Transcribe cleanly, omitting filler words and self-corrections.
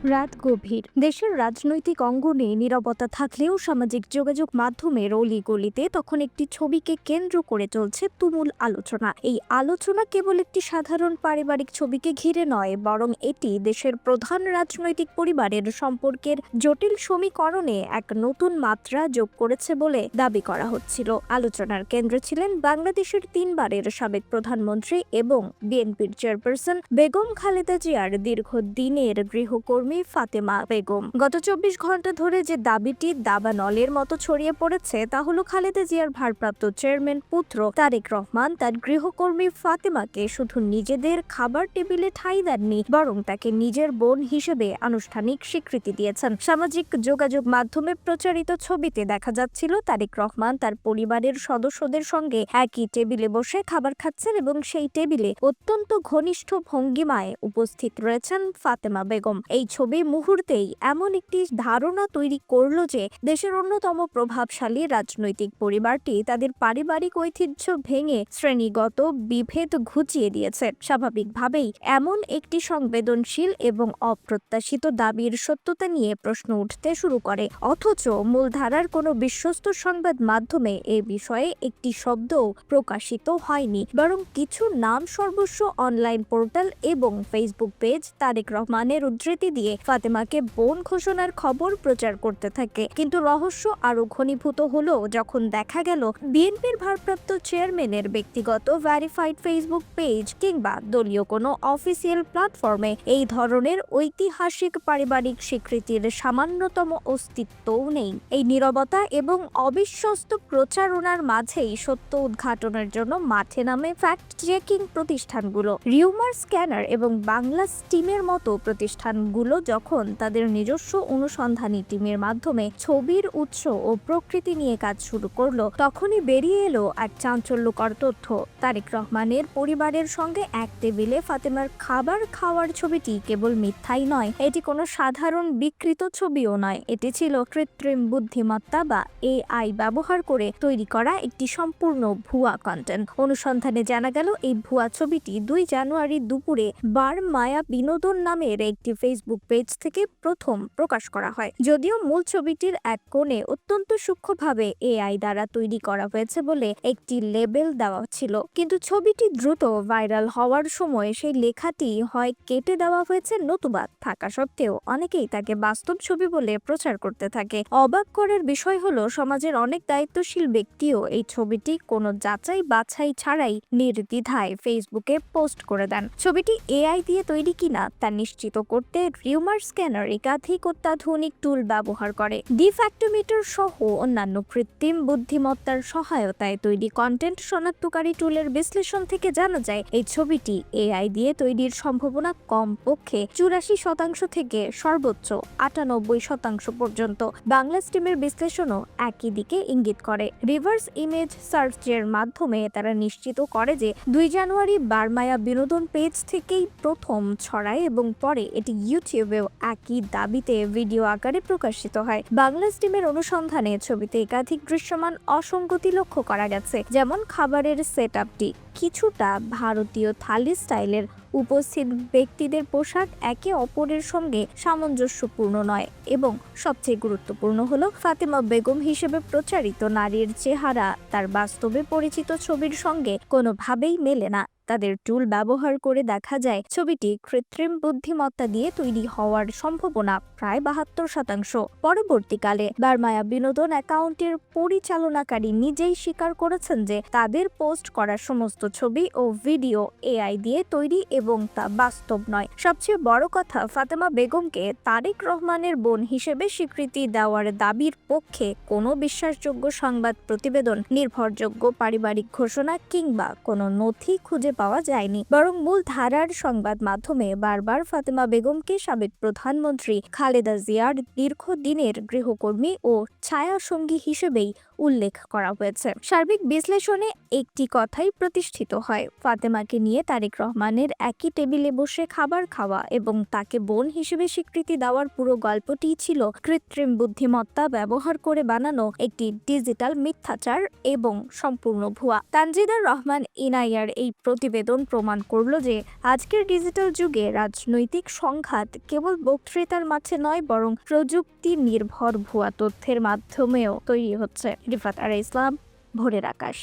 রাত গভীর। দেশের রাজনৈতিক অঙ্গনে নীরবতা থাকলেও সামাজিক যোগাযোগ মাধ্যমের অলিগলিতে তখন একটি ছবিকে কেন্দ্র করে চলছে তুমুল আলোচনা। এই আলোচনা কেবল একটি সাধারণ পারিবারিক ছবিকে ঘিরে নয়, বরং এটি দেশের প্রধান রাজনৈতিক পরিবারের সম্পর্কের জটিল সমীকরণে এক নতুন মাত্রা যোগ করেছে বলে দাবি করা হচ্ছিল। আলোচনার কেন্দ্রে ছিলেন বাংলাদেশের 3বারের সাবেক প্রধানমন্ত্রী এবং বিএনপির চেয়ারপারসন বেগম খালেদা জিয়ার দীর্ঘদিনের গৃহকর্মী ফাতেমা বেগম। গত 24 ঘন্টা ধরে যে দাবিটি দাবানলের মতো ছড়িয়ে পড়েছে তা হলো খালেদা জিয়ার ভারপ্রাপ্ত চেয়ারম্যান পুত্র তারেক রহমান তার গৃহকর্মী ফাতেমাকে শুধু নিজেদের খাবার টেবিলে ঠাঁই দেননি, বরং তাকে নিজের বোন হিসেবে আনুষ্ঠানিক স্বীকৃতি দিয়েছেন। সামাজিক যোগাযোগ মাধ্যমে প্রচারিত ছবিতে দেখা যাচ্ছিল তারেক রহমান তার পরিবারের সদস্যদের সঙ্গে একই টেবিলে বসে খাবার খাচ্ছেন এবং সেই টেবিলে অত্যন্ত ঘনিষ্ঠ ভঙ্গিমায় উপস্থিত রয়েছেন ফাতেমা বেগম। এই ছবি মুহূর্তেই এমন একটি ধারণা তৈরি করল যে দেশের অন্যতম প্রভাবশালী রাজনৈতিক পরিবারটি তাদের পারিবারিক ঐতিহ্য ভেঙে শ্রেণীগত বিভেদ ঘুচিয়ে দিয়েছে। স্বাভাবিকভাবেই এমন একটি সংবেদনশীল এবং অপ্রত্যাশিত দাবির সত্যতা নিয়ে প্রশ্ন উঠতে শুরু করে, অথচ মূলধারার কোনো বিশ্বস্ত সংবাদ মাধ্যমে এ বিষয়ে একটি শব্দও প্রকাশিত হয়নি, বরং কিছু নাম সর্বস্ব অনলাইন পোর্টাল এবং ফেসবুক পেজ তারেক রহমানের উদ্ধৃতি দিয়ে ফাতেমাকে বোন ঘোষণার খবর প্রচার করতে থাকে। কিন্তু রহস্য আরো ঘনীভূত হলো যখন দেখা গেল বিএনপির ভারপ্রাপ্ত চেয়ারম্যানের ব্যক্তিগত ভেরিফাইড ফেসবুক পেজ কিংবা দলীয় কোনো অফিসিয়াল প্ল্যাটফর্মে এই ধরনের ঐতিহাসিক পারিবারিক স্বীকৃতির সামান্যতম অস্তিত্বও নেই। এই নীরবতা এবং অবিশ্বস্ত প্রচারণার মাঝেই সত্য উদ্ঘাটনের জন্য মাঠে নামে ফ্যাক্ট চেকিং প্রতিষ্ঠানগুলো। রিউমার স্ক্যানার এবং বাংলা স্টিমের মতো প্রতিষ্ঠানগুলো যখন তাদের নিজস্ব অনুসন্ধানী টিমের মাধ্যমে ছবির উৎস ও প্রকৃতি নিয়ে কাজ শুরু করলো, তখনই বেরিয়ে এলো এক চাঞ্চল্যকর তথ্য। তারেক রহমানের পরিবারের সঙ্গে এক টেবিলে ফাতেমার খাবার খাওয়ার ছবিটি কেবল মিথ্যাই নয়, এটি কোনো সাধারণ বিকৃত ছবিও নয়। এটি ছিল কৃত্রিম বুদ্ধিমত্তা বা এআই ব্যবহার করে তৈরি করা একটি সম্পূর্ণ ভুয়া কন্টেন্ট। অনুসন্ধানে জানা গেল এই ভুয়া ছবিটি 2 জানুয়ারি দুপুরে বার মায়া বিনোদন নামের একটি ফেসবুক পেজ থেকে প্রথম প্রকাশ করা হয়। যদিও মূল ছবিটির এক কোণে অত্যন্ত সূক্ষ্মভাবে এআই দ্বারা তৈরি করা হয়েছে বলে একটি লেবেল দেওয়া ছিল, কিন্তু ছবিটি দ্রুত ভাইরাল হওয়ার সময় সেই লেখাটি হয় কেটে দেওয়া হয়েছে, নতুবা থাকা সত্ত্বেও অনেকেই তাকে বাস্তব ছবি বলে প্রচার করতে থাকে। অবাক করার বিষয় হলো সমাজের অনেক দায়িত্বশীল ব্যক্তিও এই ছবিটি কোনো যাচাই বাছাই ছাড়াই নির্দ্বিধায় ফেসবুকে পোস্ট করে দেন। ছবিটি এআই দিয়ে তৈরি কিনা তা নিশ্চিত করতে রিউমার স্ক্যানার একাধিক অত্যাধুনিক টুল ব্যবহার করে। ডিফ্যাক্টোমিটার সহ অন্যান্য কৃত্রিম বুদ্ধিমত্তার সহায়তায় তৈরি কন্টেন্ট শনাক্তকারী টুলের বিশ্লেষণ থেকে জানা যায় এই ছবিটি এআই দিয়ে তৈরির সম্ভাবনা কমপক্ষে 84% থেকে সর্বোচ্চ 98% পর্যন্ত। বাংলা স্টিমের বিশ্লেষণও একই দিকে ইঙ্গিত করে। রিভার্স ইমেজ সার্চের মাধ্যমে তারা নিশ্চিত করে যে 2 জানুয়ারি বারমায়া বিনোদন পেজ থেকেই প্রথম ছড়ায় এবং পরে এটি ইউটিউবেও একই দাবিতে ভিডিও আকারে প্রকাশিত হয়। বাংলা স্টিমের অনুসন্ধানে ছবিতে একাধিক দৃশ্যমান অসঙ্গতি লক্ষ্য করা গেছে, যেমন খাবারের সেটআপটি কিছুটা ভারতীয় থালি স্টাইলের, উপস্থিত ব্যক্তিদের পোশাক একে অপরের সঙ্গে সামঞ্জস্যপূর্ণ নয় এবং সবচেয়ে গুরুত্বপূর্ণ হলো ফাতেমা বেগম হিসেবে প্রচারিত নারীর চেহারা তার বাস্তবে পরিচিত ছবির সঙ্গে কোনোভাবেই মেলে না। তাদের টুল ব্যবহার করে দেখা যায় ছবিটি কৃত্রিম বুদ্ধিমত্তা দিয়ে তৈরি হওয়ার সম্ভাবনা প্রায় 72%। পরবর্তীকালে বারমায়া বিনোদন অ্যাকাউন্টের পরিচালনাকারী নিজেই স্বীকার করেছেন যে তাদের পোস্ট করা সমস্ত ছবি ও ভিডিও এআই দিয়ে তৈরি এবং তা বাস্তব নয়। সবচেয়ে বড় কথা, ফাতেমা বেগমকে তারেক রহমানের বোন হিসেবে স্বীকৃতি দেওয়ার দাবির পক্ষে কোনো বিশ্বাসযোগ্য সংবাদ প্রতিবেদন, নির্ভরযোগ্য পারিবারিক ঘোষণা কিংবা কোনো নথি খুঁজে পাওয়া যায়নি, বরং মূল ধারার সংবাদ মাধ্যমে বারবার ফাতেমা বেগমকে সাবেক প্রধানমন্ত্রী খালেদা জিয়ার দীর্ঘদিনের গৃহকর্মী ও ছায়াসঙ্গী হিসেবেই উল্লেখ করা হয়েছে। সার্বিক বিশ্লেষণে একটি কথাই প্রতিষ্ঠিত হয়, ফাতেমাকে নিয়ে তারেক রহমানের একই টেবিলে বসে খাবার খাওয়া এবং তাকে বোন হিসেবে স্বীকৃতি দেওয়ার পুরো গল্পটিই ছিল কৃত্রিম বুদ্ধিমত্তা ব্যবহার করে বানানো একটি ডিজিটাল মিথ্যাচার এবং সম্পূর্ণ ভুয়া। তানজিদার রহমান ইনাইয়ার এই প্রতিবেদন প্রমাণ করল যে আজকের ডিজিটাল যুগে রাজনৈতিক সংঘাত কেবল বক্তৃতার মাঝে নয়, বরং প্রযুক্তি নির্ভর ভুয়া তথ্যের মাধ্যমেও তৈরি হচ্ছে। রিফাত আরা ইসলাম, ভোরের আকাশ।